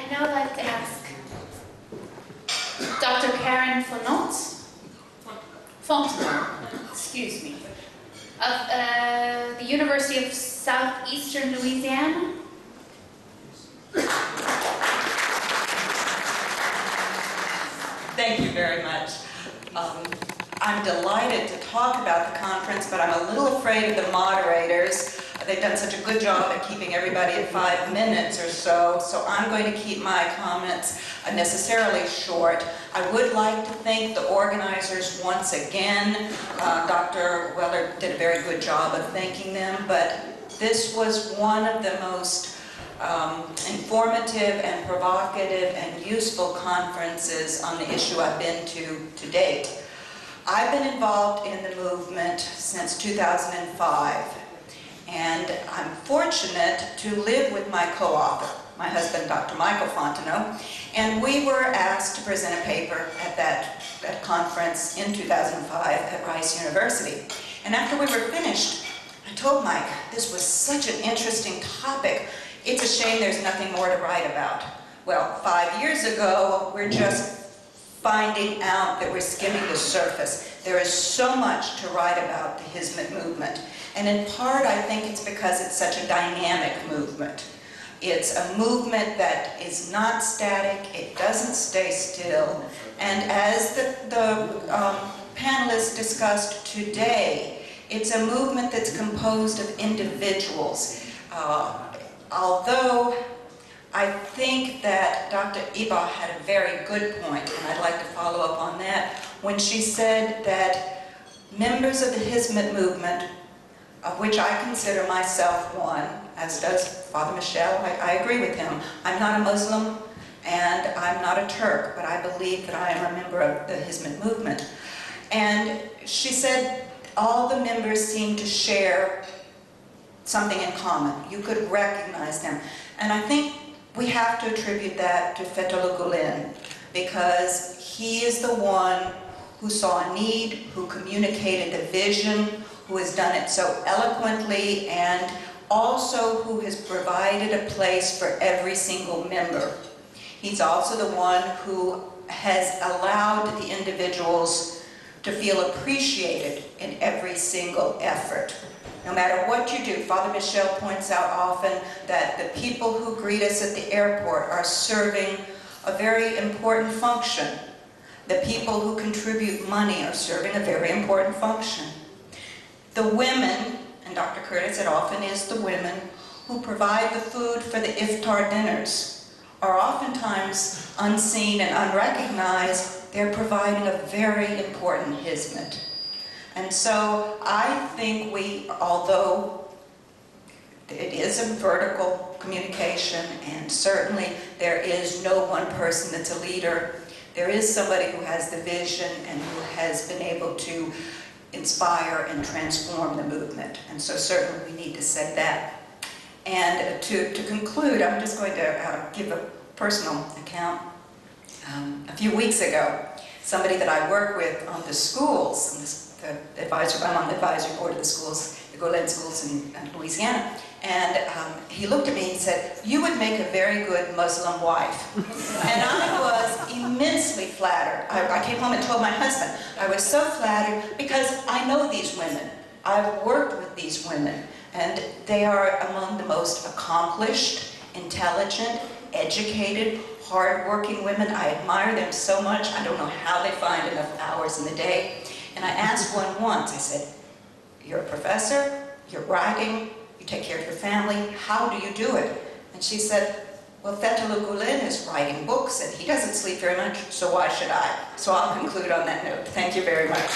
I'd now like to ask Dr. Karen Fontenot, excuse me, of the University of Southeastern Louisiana. Thank you very much. I'm delighted to talk about the conference, but I'm a little afraid of the moderators. They've done such a good job at keeping everybody at 5 minutes or so, so I'm going to keep my comments necessarily short. I would like to thank the organizers once again. Dr. Weller did a very good job of thanking them, but this was one of the most informative and provocative and useful conferences on the issue I've been to date. I've been involved in the movement since 2005, and I'm fortunate to live with my co-author, my husband, Dr. Michael Fontenot, and we were asked to present a paper at that conference in 2005 at Rice University. And after we were finished, I told Mike, this was such an interesting topic. It's a shame there's nothing more to write about. Well, 5 years ago, we're just finding out that we're skimming the surface. There is so much to write about the Hizmet movement. And in part, I think it's because it's such a dynamic movement. It's a movement that is not static, it doesn't stay still. And as the panelists discussed today, it's a movement that's composed of individuals. Although I think that Dr. Iba had a very good point, and I'd like to follow up on that, when she said that members of the Hizmet movement, of which I consider myself one, as does Father Michel, I agree with him. I'm not a Muslim and I'm not a Turk, but I believe that I am a member of the Hizmet movement. And she said all the members seem to share something in common. You could recognize them. And I think we have to attribute that to Fontenot Gülen, because he is the one who saw a need, who communicated the vision, who has done it so eloquently, and also who has provided a place for every single member. He's also the one who has allowed the individuals to feel appreciated in every single effort. No matter what you do, Father Michel points out often that the people who greet us at the airport are serving a very important function. The people who contribute money are serving a very important function. The women, and Dr. Curtis, it often is the women, who provide the food for the iftar dinners, are oftentimes unseen and unrecognized. They're providing a very important hizmet. And so I think although it is a vertical communication, and certainly there is no one person that's a leader, there is somebody who has the vision and who has been able to inspire and transform the movement. And so certainly we need to say that. And to conclude, I'm just going to give a personal account. A few weeks ago, somebody that I work with on the schools, I'm on the advisory board of the schools, the Gülen schools in Louisiana, and he looked at me and said, "You would make a very good Muslim wife." And I was immensely flattered. I came home and told my husband, I was so flattered because I know these women. I've worked with these women, and they are among the most accomplished, intelligent, educated, hard-working women. I admire them so much. I don't know how they find enough hours in the day. And I asked one once, I said, "You're a professor, you're writing, you take care of your family, how do you do it?" And she said, "Well, Fontenot Gülen is writing books and he doesn't sleep very much, so why should I?" So I'll conclude on that note. Thank you very much.